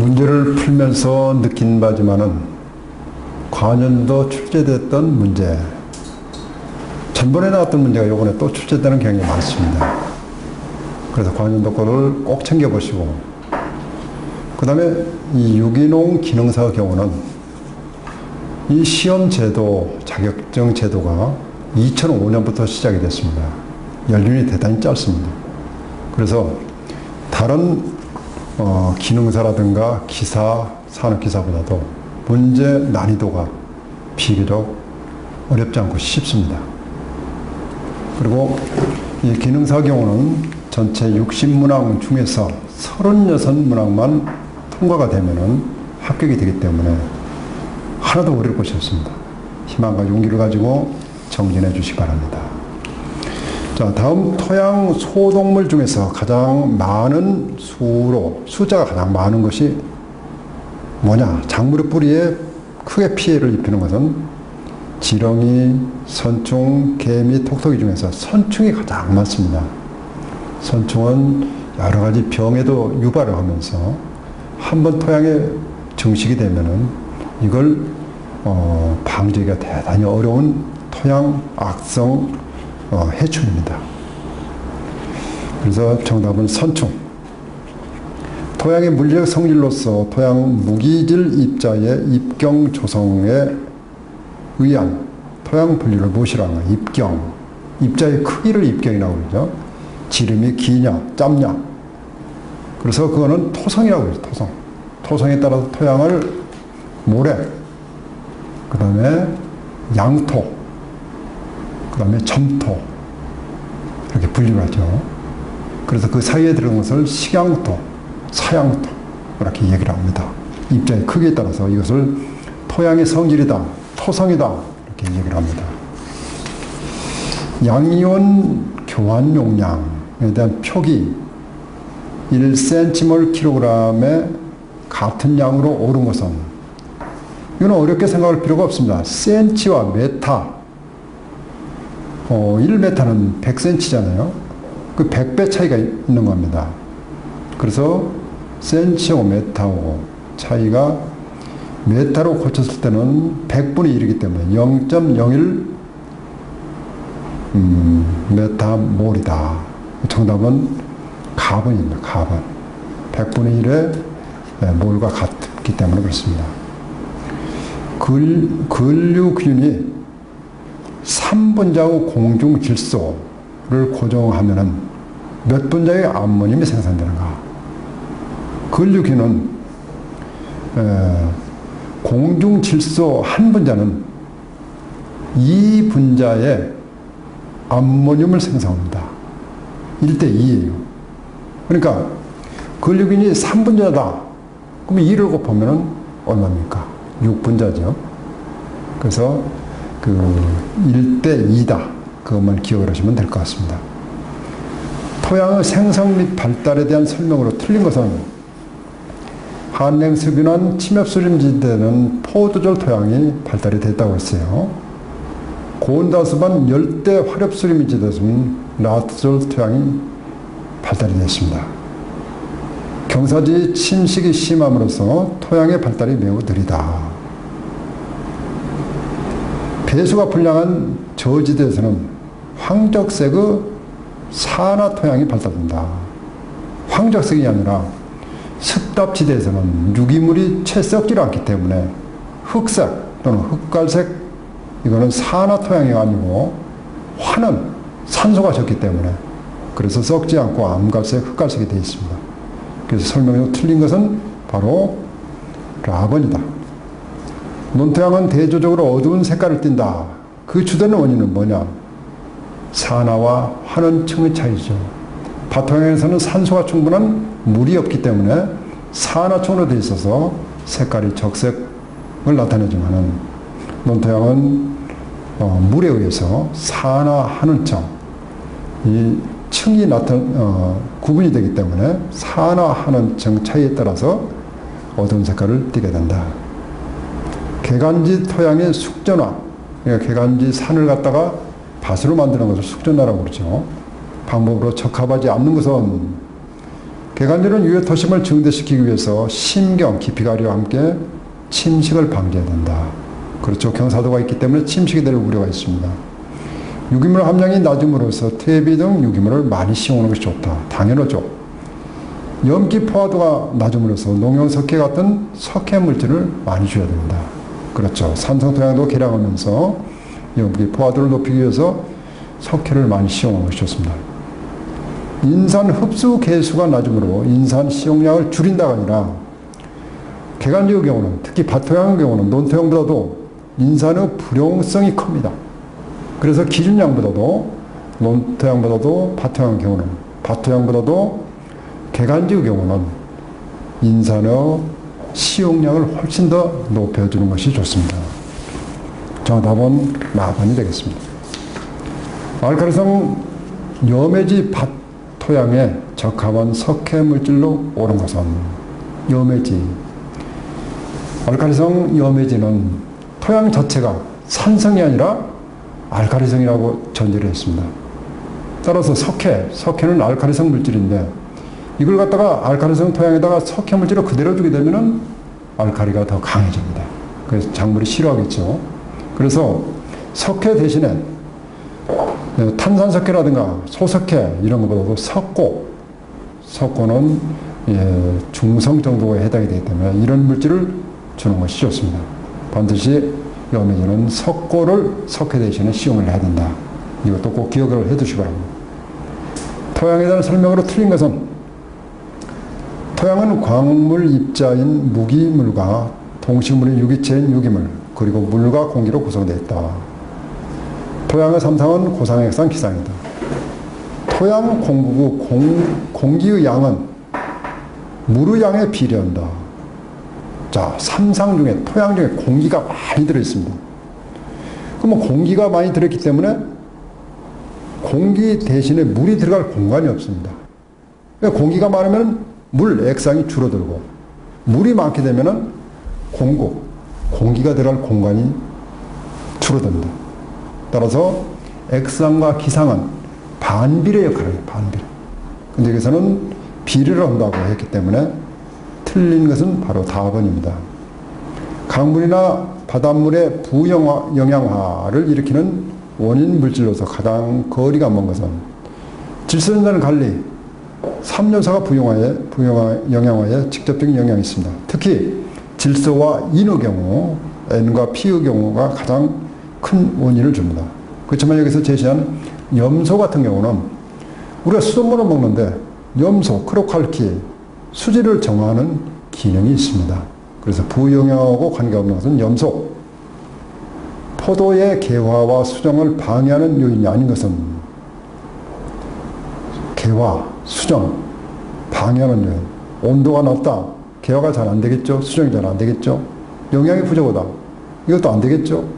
문제를 풀면서 느낀 바지만은 과년도 출제됐던 문제, 전번에 나왔던 문제가 이번에 또 출제되는 경향이 많습니다. 그래서 과년도 거를 꼭 챙겨보시고, 그 다음에 이 유기농 기능사 경우는 이 시험 제도, 자격증 제도가 2005년부터 시작이 됐습니다. 연륜이 대단히 짧습니다. 그래서 다른 기능사라든가 기사, 산업기사보다도 문제 난이도가 비교적 어렵지 않고 쉽습니다. 그리고 이 기능사 경우는 전체 60문항 중에서 36문항만 통과가 되면은 합격이 되기 때문에 하나도 어려울 것이 없습니다. 희망과 용기를 가지고 정진해 주시기 바랍니다. 자, 다음 토양 소동물 중에서 가장 많은 숫자가 가장 많은 것이 뭐냐? 작물의 뿌리에 크게 피해를 입히는 것은 지렁이, 선충, 개미, 톡톡이 중에서 선충이 가장 많습니다. 선충은 여러 가지 병에도 유발을 하면서 한번 토양에 증식이 되면은 이걸 방지하기가 대단히 어려운 토양 악성 해충입니다. 그래서 정답은 선충. 토양의 물리적 성질로서 토양 무기질 입자의 입경 조성에 의한 토양 분류를 무엇이라는 거예요? 입경. 입자의 크기를 입경이라고 그러죠. 지름이 기냐, 짧냐. 그래서 그거는 토성이라고 그러죠. 토성. 토성에 따라서 토양을 모래, 그 다음에 양토, 그 다음에 점토, 이렇게 분류를 하죠. 그래서 그 사이에 들어간 것을 식양토, 사양토, 이렇게 얘기를 합니다. 입자의 크기에 따라서 이것을 토양의 성질이다, 토성이다, 이렇게 얘기를 합니다. 양이온 교환 용량에 대한 표기 1cmol/kg에 같은 양으로 오른 것은, 이건 어렵게 생각할 필요가 없습니다. 센치와 메타, 1메타는 100cm잖아요. 그 100배 차이가 있는 겁니다. 그래서 센치하고 메타하고 차이가 메타로 고쳤을 때는 100분의 1이기 때문에 0.01 메타몰이다. 정답은 가번입니다. 가번. 100분의 1의 몰과 같기 때문에 그렇습니다. 근류균이 3분자의 공중 질소를 고정하면은 몇 분자의 암모늄이 생산되는가? 근류균은 공중 질소 한 분자는 2분자의 암모늄을 생성합니다. 1대2예요. 그러니까 근류균이 3분자다. 그럼 2를 곱하면 얼마입니까? 6분자죠. 그래서 그 1대2다. 그것만 기억을 하시면 될 것 같습니다. 토양의 생성 및 발달에 대한 설명으로 틀린 것은 한랭습유난 침엽수림지대는 포도절 토양이 발달이 됐다고 했어요. 고온다습한 열대 화렵수림지대에서는 라트절 토양이 발달이 됐습니다. 경사지 침식이 심함으로써 토양의 발달이 매우 느리다. 배수가 불량한 저지대에서는 황적색의 산화 토양이 발달된다. 황적색이 아니라 습답지대에서는 유기물이 채 썩지 않기 때문에 흑색 또는 흑갈색, 이거는 산화 토양이 아니고 화는 산소가 적기 때문에 그래서 썩지 않고 암갈색, 흑갈색이 되어 있습니다. 그래서 설명이 틀린 것은 바로 라번이다. 논토양은 대조적으로 어두운 색깔을 띈다. 그 주된 원인은 뭐냐? 산화와 환원층의 차이죠. 바토양에서는 산소가 충분한 물이 없기 때문에 산화층으로 되어 있어서 색깔이 적색을 나타내지만은 논토양은 물에 의해서 산화 환원층, 이 층이 구분이 되기 때문에 산화 환원층 차이에 따라서 어두운 색깔을 띠게 된다. 개간지 토양의 숙전화, 그러니까 개간지 산을 갖다가 밭으로 만드는 것을 숙전화라고 그러죠. 방법으로 적합하지 않는 것은 개간질은 유해토심을 증대시키기 위해서 심경, 기피가리와 함께 침식을 방지해야 된다. 그렇죠. 경사도가 있기 때문에 침식이 될 우려가 있습니다. 유기물 함량이 낮음으로써 퇴비 등 유기물을 많이 씌우는 것이 좋다. 당연하죠. 염기 포화도가 낮음으로써 농용 석회 같은 석회 물질을 많이 줘야 된다. 그렇죠. 산성 토양도 개량하면서 염기 포화도를 높이기 위해서 석회를 많이 씌우는 것이 좋습니다. 인산 흡수 개수가 낮으므로 인산 시용량을 줄인다가 아니라 개간지의 경우는, 특히 밭토양의 경우는 논토양보다도 인산의 불용성이 큽니다. 그래서 기준량보다도 논토양보다도 밭토양의 경우는, 밭토양보다도 개간지의 경우는 인산의 시용량을 훨씬 더 높여주는 것이 좋습니다. 정답은 마번이 되겠습니다. 알칼리성 염해지 밭 토양에 적합한 석회 물질로 옳은 것은 염해지. 알칼리성 염해지는 토양 자체가 산성이 아니라 알칼리성이라고 전제를 했습니다. 따라서 석회는 알칼리성 물질인데 이걸 갖다가 알칼리성 토양에다가 석회 물질을 그대로 주게 되면은 알칼리가 더 강해집니다. 그래서 작물이 싫어하겠죠. 그래서 석회 대신에 탄산석회라든가 소석회 이런 것보다도 석고는 중성 정도에 해당이 되기 때문에 이런 물질을 주는 것이 좋습니다. 반드시 염해지는 석고를 석회 대신에 시용을 해야 된다. 이것도 꼭 기억을 해 두시기 바랍니다. 토양에 대한 설명으로 틀린 것은 토양은 광물 입자인 무기물과 동식물의 유기체인 유기물 그리고 물과 공기로 구성되어 있다. 토양의 삼상은 고상액상 기상이다. 토양 공기의 양은 물의 양에 비례한다. 자, 삼상 중에 토양 중에 공기가 많이 들어있습니다. 그럼 공기가 많이 들어있기 때문에 공기 대신에 물이 들어갈 공간이 없습니다. 그러니까 공기가 많으면 물 액상이 줄어들고 물이 많게 되면 공기가 들어갈 공간이 줄어듭니다. 따라서 액상과 기상은 반비례 역할을 해요. 반비례. 근데 여기서는 비례를 한다고 했기 때문에 틀린 것은 바로 답번입니다. 강물이나 바닷물의 부영양화를 일으키는 원인 물질로서 가장 거리가 먼 것은 질소전자는 갈리, 3요소가 부영양화에 직접적인 영향이 있습니다. 특히 질소와 인의 경우, N과 P의 경우가 가장 큰 원인을 줍니다. 그렇지만 여기서 제시한 염소 같은 경우는 우리가 수돗물을 먹는데 염소, 크로칼키, 수질을 정화하는 기능이 있습니다. 그래서 부영양하고 관계없는 것은 염소. 포도의 개화와 수정을 방해하는 요인이 아닌 것은 개화, 수정, 방해하는 요인. 온도가 낮다. 개화가 잘 안 되겠죠. 수정이 잘 안 되겠죠. 영양이 부족하다. 이것도 안 되겠죠.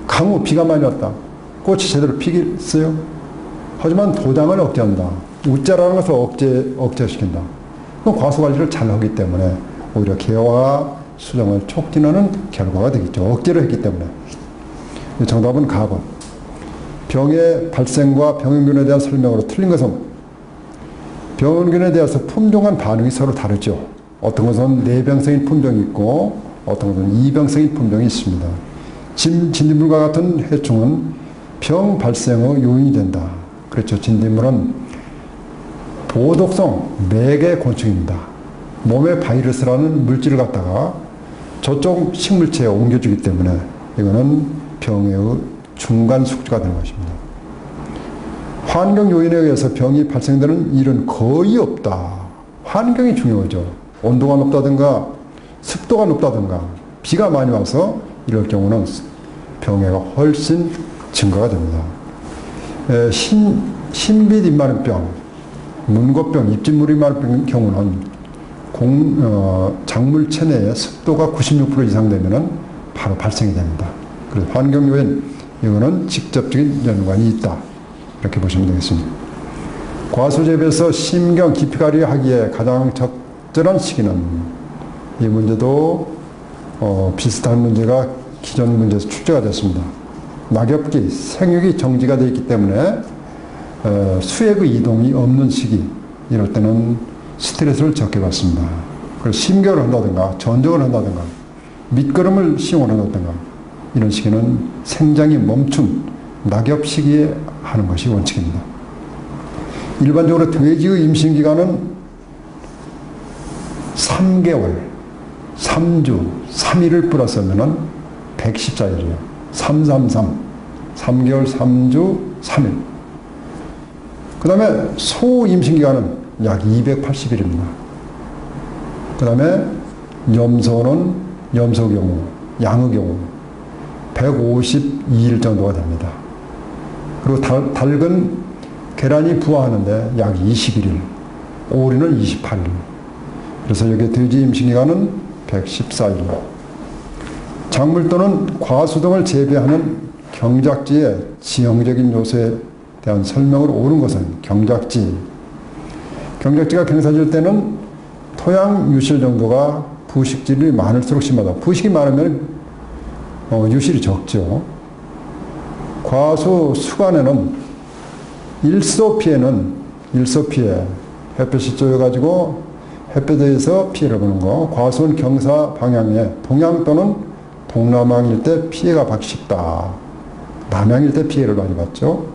강우, 비가 많이 왔다. 꽃이 제대로 피겠어요? 하지만 도장을 억제한다. 우자라는 것을 억제시킨다. 그럼 과수관리를 잘 하기 때문에 오히려 개화와 수정을 촉진하는 결과가 되겠죠. 억제를 했기 때문에. 정답은 가번. 병의 발생과 병원균에 대한 설명으로 틀린 것은 병원균에 대해서 품종한 반응이 서로 다르죠. 어떤 것은 내병성인 품종이 있고 어떤 것은 이병성인 품종이 있습니다. 진딧물과 같은 해충은 병 발생의 요인이 된다. 그렇죠. 진딧물은 보독성 매개 곤충입니다. 몸에 바이러스라는 물질을 갖다가 저쪽 식물체에 옮겨주기 때문에 이거는 병의 중간 숙주가 되는 것입니다. 환경 요인에 의해서 병이 발생되는 일은 거의 없다. 환경이 중요하죠. 온도가 높다든가 습도가 높다든가 비가 많이 와서 이럴 경우는 병해가 훨씬 증가가 됩니다. 신빛 입마른병, 문고병, 입진물이 마른 경우는 작물 체내에 습도가 96% 이상 되면 바로 발생이 됩니다. 그래서 환경 요인, 이거는 직접적인 연관이 있다. 이렇게 보시면 되겠습니다. 과수재배에서 심경 기피가리 하기에 가장 적절한 시기는 이 문제도 비슷한 문제가 기존 문제에서 출제가 됐습니다. 낙엽기, 생육이 정지가 되어 있기 때문에 수액의 이동이 없는 시기, 이럴 때는 스트레스를 적게 받습니다. 그래서 심겨를 한다든가 전적을 한다든가 밑거름을 시용을 한다든가 이런 시기는 생장이 멈춘 낙엽 시기에 하는 것이 원칙입니다. 일반적으로 돼지의 임신기간은 3개월, 3주, 3일을 플러스하면 114일이에요. 333, 3개월, 3주, 3일. 그 다음에 소 임신기간은 약 280일입니다. 그 다음에 염소는 염소 경우, 양의 경우 152일 정도가 됩니다. 그리고 닭은 계란이 부화하는데 약 21일, 오리는 28일. 그래서 여기 돼지 임신기간은 114일. 작물 또는 과수 등을 재배하는 경작지의 지형적인 요소에 대한 설명을 옳은 것은 경작지가 경사질 때는 토양 유실 정도가 부식질이 많을수록 심하다. 부식이 많으면 유실이 적죠. 과수 수간에는 일소피해, 햇볕이 쬐어가지고 햇볕에서 피해를 보는 거. 과수는 경사 방향에 동양 또는 동남향일 때 피해가 받기 쉽다. 남향일 때 피해를 많이 받죠.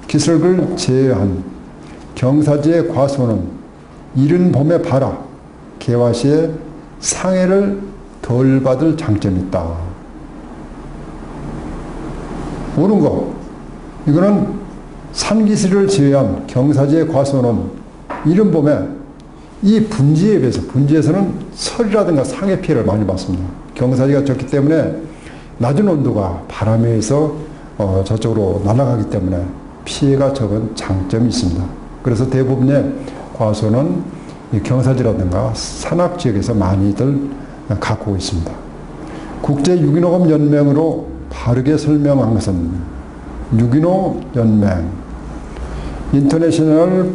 기슭을 제외한 경사지의 과수는 이른 봄에 발화, 개화 시에 상해를 덜 받을 장점이 있다. 옳은 거. 이거는 산기슭을 제외한 경사지의 과수는 이른 봄에 이 분지에 비해서, 분지에서는 설이라든가 상해 피해를 많이 받습니다. 경사지가 적기 때문에 낮은 온도가 바람에 의해서 저쪽으로 날아가기 때문에 피해가 적은 장점이 있습니다. 그래서 대부분의 과수는 이 경사지라든가 산악 지역에서 많이들 갖고 있습니다. 국제유기농업연맹으로 바르게 설명한 것은 유기농연맹, 인터내셔널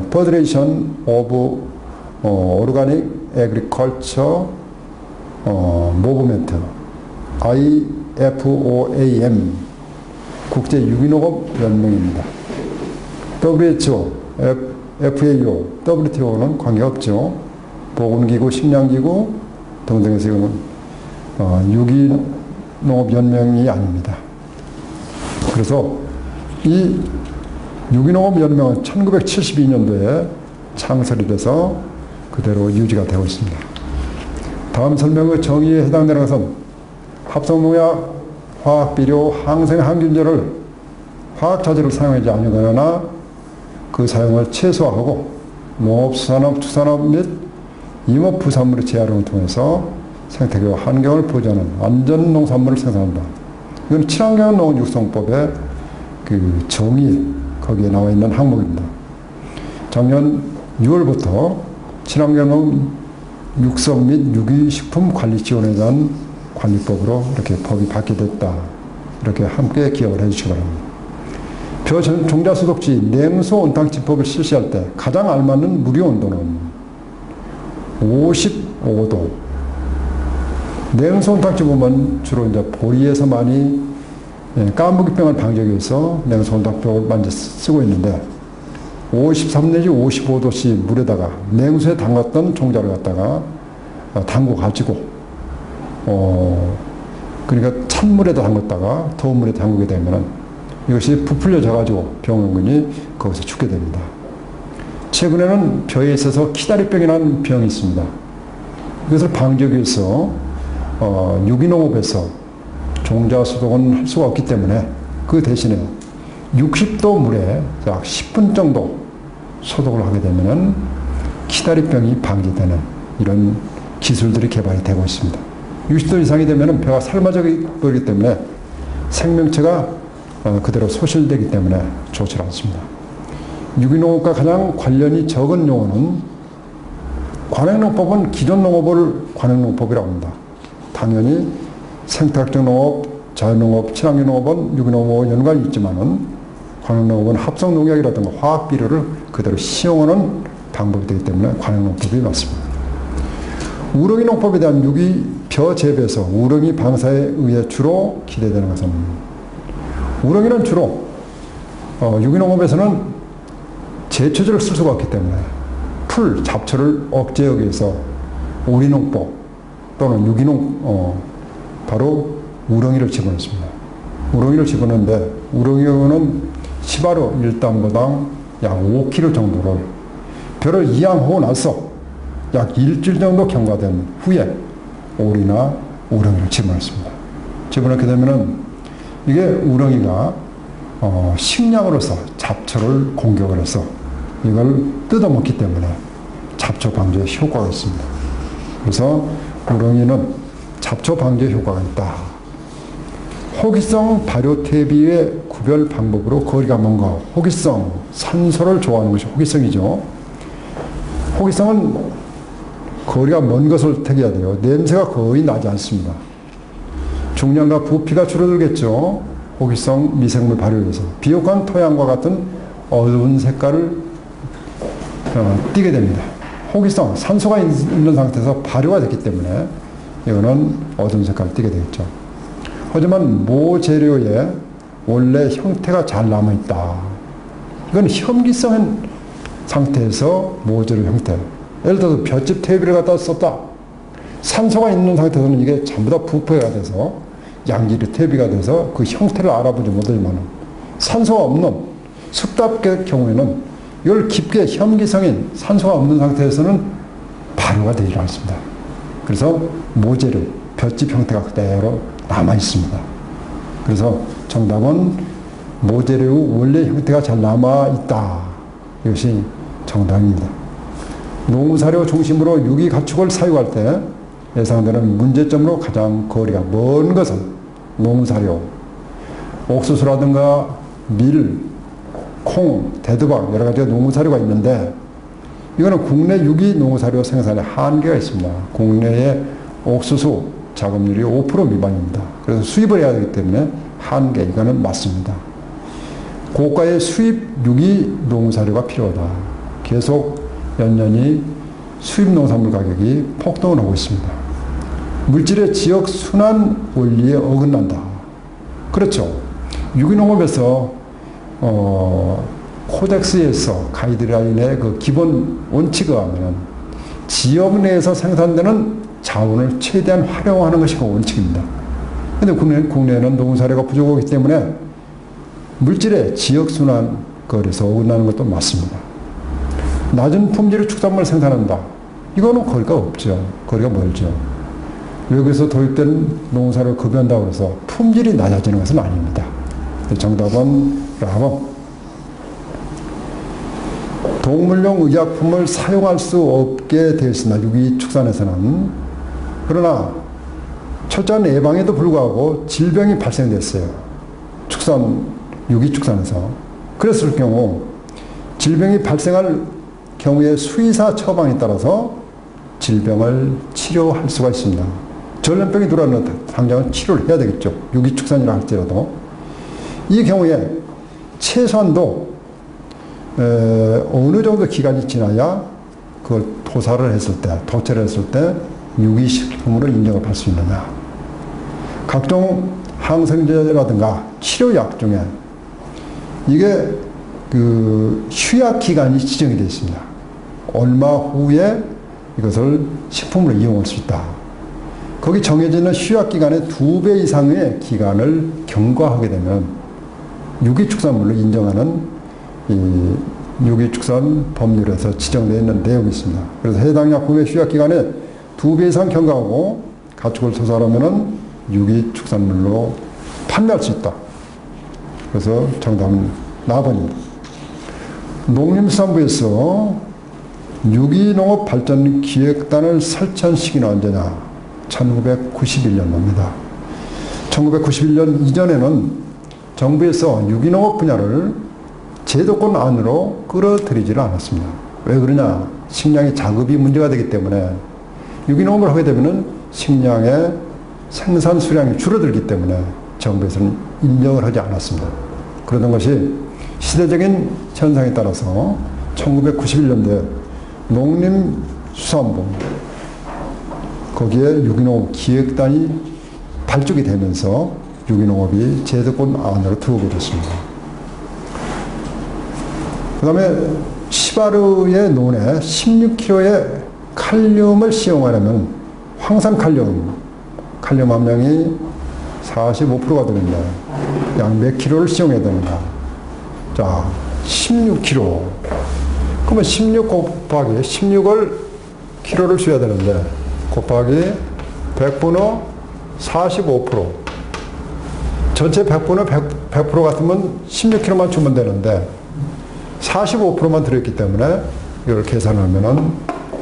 퍼드레이션 오브 오르가닉 에그리컬처 모브멘트 IFOAM 국제유기농업연맹입니다. WHO, FAO, WTO는 관계없죠. 보건기구, 식량기구 등등에서 이거는 유기농업연맹이 아닙니다. 그래서 이 유기농업연맹은 1972년도에 창설이 돼서 그대로 유지가 되고 있습니다. 다음 설명의 정의에 해당되는 것은 합성농약, 화학비료, 항생, 항균제를 화학자재를 사용하지 않으거나 그 사용을 최소화하고 농업수산업, 투산업 및 임업부산물의 재활용을 통해서 생태계와 환경을 보존하는 안전농산물을 생산한다. 이건 친환경 농업 육성법의 그 정의 거기에 나와 있는 항목입니다. 작년 6월부터 친환경 농업 육성 및 유기식품 관리 지원에 대한 관리법으로 이렇게 법이 바뀌었다. 이렇게 함께 기억을 해주시기 바랍니다. 벼 종자 소독지 냉소 온탕지법을 실시할 때 가장 알맞는 무리 온도는 55도. 냉소 온탕지 보면 주로 이제 보리에서 많이 까무기병을 방지하기 위해서 냉소 온탕법을 많이 쓰고 있는데 53 내지 55도씨 물에다가 냉수에 담갔던 종자를 갖다가 담궈 가지고 그러니까 찬물에다 담갔다가 더운 물에 담그게 되면은 이것이 부풀려져 가지고 병원군이 거기서 죽게 됩니다. 최근에는 벼에 있어서 키다리병이라는 병이 있습니다. 이것을 방지하기 위해서 유기농업에서 종자 소독은 할 수가 없기 때문에 그 대신에 60도 물에 약 10분 정도 소독을 하게 되면은 키다리병이 방지되는 이런 기술들이 개발이 되고 있습니다. 60도 이상이 되면은 벼가 삶아져 버리기 때문에 생명체가 그대로 소실되기 때문에 좋지 않습니다. 유기농업과 가장 관련이 적은 용어는 관행농법은 기존 농업을 관행농법이라고 합니다. 당연히 생태학적 농업, 자연농업, 친환경 농업은 유기농업과 연관이 있지만은 관행농업은 합성농약이라든가 화학비료를 그대로 시용하는 방법이 되기 때문에 관행농법이 맞습니다. 우렁이 농법에 대한 벼 재배에서 우렁이 방사에 의해 주로 기대되는 것은 우렁이는 주로 유기농업에서는 제초제를 쓸 수가 없기 때문에 풀, 잡초를 억제하기 위해서 오리농법 또는 유기농, 바로 우렁이를 집어넣습니다. 우렁이를 집어넣는데 우렁이는 시바로 1담보당 약 5kg 정도를 벼를 이양하고 나서 약 일주일 정도 경과된 후에 오리나 우렁이를 집어넣습니다. 집어넣게 되면은 이게 우렁이가 식량으로서 잡초를 공격을 해서 이걸 뜯어먹기 때문에 잡초 방지에 효과가 있습니다. 그래서 우렁이는 잡초 방지에 효과가 있다. 호기성 발효 퇴비의 구별 방법으로 거리가 먼 것. 호기성, 산소를 좋아하는 것이 호기성이죠. 호기성은 거리가 먼 것을 택해야 돼요. 냄새가 거의 나지 않습니다. 중량과 부피가 줄어들겠죠. 호기성 미생물 발효에서 비옥한 토양과 같은 어두운 색깔을 띠게 됩니다. 호기성, 산소가 있는 상태에서 발효가 됐기 때문에 이거는 어두운 색깔을 띠게 되겠죠. 하지만 모재료에 원래 형태가 잘 남아있다. 이건 현기성 상태에서 모재료 형태. 예를 들어서 볏짚 퇴비를 갖다 썼다. 산소가 있는 상태에서는 이게 전부 다 부패가 돼서 양질의 퇴비가 돼서 그 형태를 알아보지 못하지만 산소가 없는 습답의 경우에는 이걸 깊게 현기성인 산소가 없는 상태에서는 발효가 되지 않습니다. 그래서 모재료, 볏짚 형태가 그대로 남아 있습니다. 그래서 정답은 모재료 원래 형태가 잘 남아 있다. 이것이 정답입니다. 농사료 중심으로 유기 가축을 사육할 때 예상되는 문제점으로 가장 거리가 먼 것은 농사료, 옥수수라든가 밀, 콩, 대두박 여러 가지 농사료가 있는데 이거는 국내 유기 농사료 생산에 한계가 있습니다. 국내의 옥수수 작업률이 5% 미만입니다. 그래서 수입을 해야 되기 때문에 한계, 이거는 맞습니다. 고가의 수입 유기 농사료가 필요하다. 계속 연년이 수입 농산물 가격이 폭등을 하고 있습니다. 물질의 지역 순환 원리에 어긋난다. 그렇죠. 유기농업에서 코덱스에서 가이드라인의 그 기본 원칙에 하면 지역 내에서 생산되는 자원을 최대한 활용하는 것이 그 원칙입니다. 그런데 국내에는 농사료가 부족하기 때문에 물질의 지역순환 거리에서 어긋나는 것도 맞습니다. 낮은 품질의 축산물을 생산한다. 이거는 거리가 없죠. 거리가 멀죠. 외국에서 도입된 농사를 급여한다고 해서 품질이 낮아지는 것은 아닙니다. 정답은 라범. 동물용 의약품을 사용할 수 없게 되어 있습니다. 유기축산에서는. 그러나 철저한 예방에도 불구하고 질병이 발생됐어요. 유기축산에서. 그랬을 경우 질병이 발생할 경우에 수의사 처방에 따라서 질병을 치료할 수가 있습니다. 전염병이 들어왔는데 당장은 치료를 해야 되겠죠. 유기축산이라 할지라도. 이 경우에 최소한도 어느 정도 기간이 지나야 그걸 도사를 했을 때, 도체를 했을 때 유기식품으로 인정을 받을 수 있느냐. 각종 항생제라든가 치료약 중에 이게 그 휴약 기간이 지정이 되어 있습니다. 얼마 후에 이것을 식품으로 이용할 수 있다. 거기 정해지는 휴약 기간의 2배 이상의 기간을 경과하게 되면 유기축산물로 인정하는 이 유기축산 법률에서 지정되어 있는 내용이 있습니다. 그래서 해당 약품의 휴약 기간에 2배 이상 경과하고 가축을 소사하면은 유기축산물로 판매할 수 있다. 그래서 정답은 4번입니다. 농림수산부에서 유기농업발전기획단을 설치한 시기는 언제냐? 1991년입니다. 1991년 이전에는 정부에서 유기농업 분야를 제도권 안으로 끌어들이지를 않았습니다. 왜 그러냐? 식량의 자급이 문제가 되기 때문에 유기농업을 하게 되면 식량의 생산 수량이 줄어들기 때문에 정부에서는 인정을 하지 않았습니다. 그러던 것이 시대적인 현상에 따라서 1991년도에 농림수산부 거기에 유기농업 기획단이 발족이 되면서 유기농업이 제도권 안으로 들어오게 됐습니다. 그 다음에 시바르의 논에 16kg의 칼륨을 시용하려면 황산칼륨, 칼륨 함량이 45%가 되는데 약 몇 킬로를 시용해야 되는가? 자, 16kg. 그러면 16 곱하기 16을 킬로를 써야 되는데 곱하기 100분의 45%. 전체 100분의 100% 같으면 16kg만 주면 되는데 45%만 들어있기 때문에 이걸 계산하면은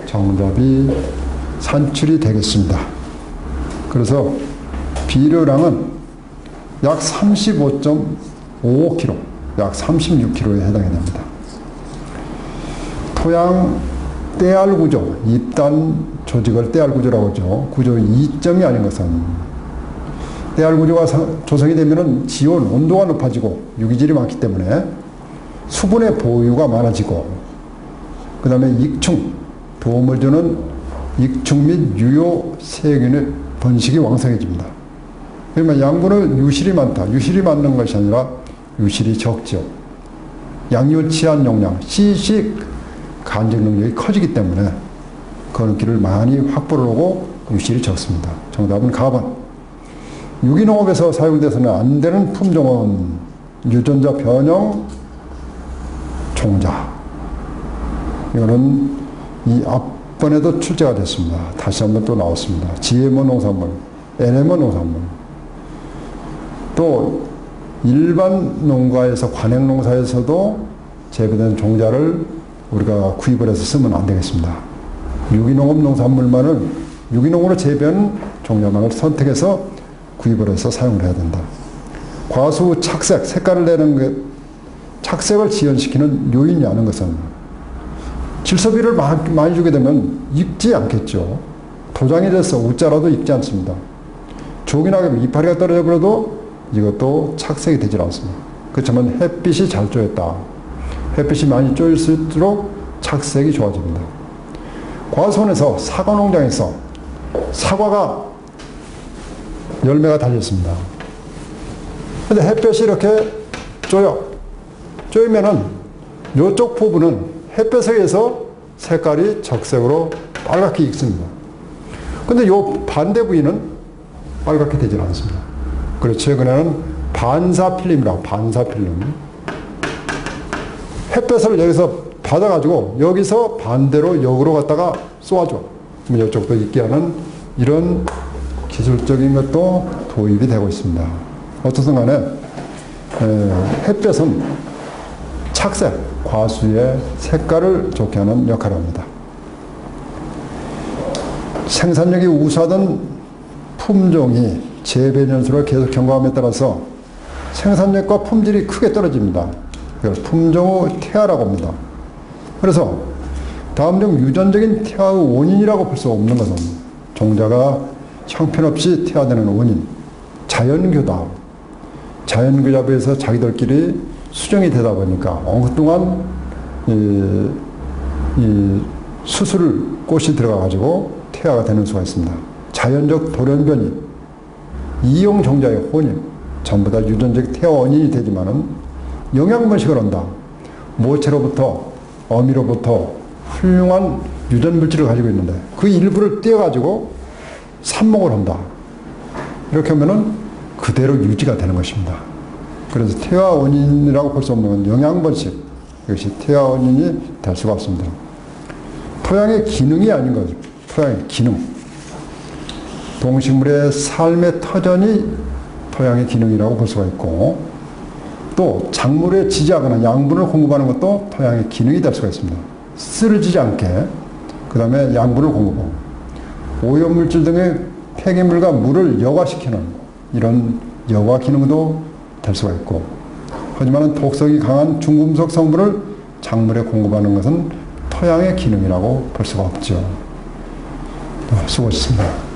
정답이 산출이 되겠습니다. 그래서 비료량은 약 35.55kg, 약 36kg에 해당이 됩니다. 토양 떼알 구조, 입단 조직을 떼알 구조라고 하죠. 구조 이점이 아닌 것은 떼알 구조가 조성이 되면은 지온, 온도가 높아지고 유기질이 많기 때문에 수분의 보유가 많아지고 그 다음에 익충, 도움을 주는 익충 및 유효 세균의 번식이 왕성해집니다. 그러면 양분은 유실이 많다. 유실이 많은 것이 아니라 유실이 적죠. 양유치한 용량, C식 간직 능력이 커지기 때문에 거름기를 많이 확보를 하고 유실이 적습니다. 정답은 가번. 유기농업에서 사용돼서는 안 되는 품종은 유전자 변형 종자. 이거는 이 앞번에도 출제가 됐습니다. 다시 한번 또 나왔습니다. GMO 농산물, NMO 농산물. 또 일반 농가에서 관행 농사에서도 재배된 종자를 우리가 구입을 해서 쓰면 안 되겠습니다. 유기농업 농산물만을 유기농으로 재배한 종자만을 선택해서 구입을 해서 사용을 해야 된다. 과수 착색, 색깔을 내는 게 착색을 지연시키는 요인이 아닌 것은 질소비를 많이 주게 되면 익지 않겠죠. 도장이 돼서 웃자라도 익지 않습니다. 조기나게 이파리가 떨어져 버려도 이것도 착색이 되질 않습니다. 그렇지만 햇빛이 잘 쬐었다. 햇빛이 많이 쬐일수록 착색이 좋아집니다. 과수원에서 사과 농장에서 사과가 열매가 달렸습니다. 근데 햇볕이 이렇게 쪼이면은 이쪽 부분은 햇볕에 의해서 색깔이 적색으로 빨갛게 익습니다. 근데 이 반대 부위는 빨갛게 되질 않습니다. 그래서 최근에는 반사필름이라고, 반사필름. 햇볕을 여기서 받아가지고 여기서 반대로 역으로 갖다가 쏘아줘. 그럼 이쪽도 익게 하는 이런 기술적인 것도 도입이 되고 있습니다. 어쨌든 간에 햇볕은 착색, 과수의 색깔을 좋게 하는 역할을 합니다. 생산력이 우수하던 품종이 재배 연수를 계속 경과함에 따라서 생산력과 품질이 크게 떨어집니다. 그걸 품종의 퇴화라고 합니다. 그래서 다음 중 유전적인 퇴화의 원인이라고 볼 수 없는 것은 종자가 형편없이 퇴화되는 원인, 자연교답. 자연교답에서 자기들끼리 수정이 되다 보니까 엉뚱한 이 수술꽃이 들어가가지고 퇴화가 되는 수가 있습니다. 자연적 돌연변이, 이용 종자의 혼임, 전부 다 유전적 퇴화 원인이 되지만은 영양번식을 한다. 모체로부터, 어미로부터 훌륭한 유전 물질을 가지고 있는데 그 일부를 떼어가지고 삽목을 한다. 이렇게 하면은 그대로 유지가 되는 것입니다. 그래서 퇴화 원인이라고 볼 수 없는 영양번식, 이것이 퇴화 원인이 될 수가 없습니다. 토양의 기능이 아닌 거죠. 토양의 기능. 동식물의 삶의 터전이 토양의 기능이라고 볼 수가 있고, 또 작물에 지지하거나 양분을 공급하는 것도 토양의 기능이 될 수가 있습니다. 쓰러지지 않게, 그 다음에 양분을 공급하고, 오염물질 등의 폐기물과 물을 여과시키는 이런 여과 기능도 될 수가 있고, 하지만 독성이 강한 중금속 성분을 작물에 공급하는 것은 토양의 기능이라고 볼 수가 없죠. 수고하셨습니다.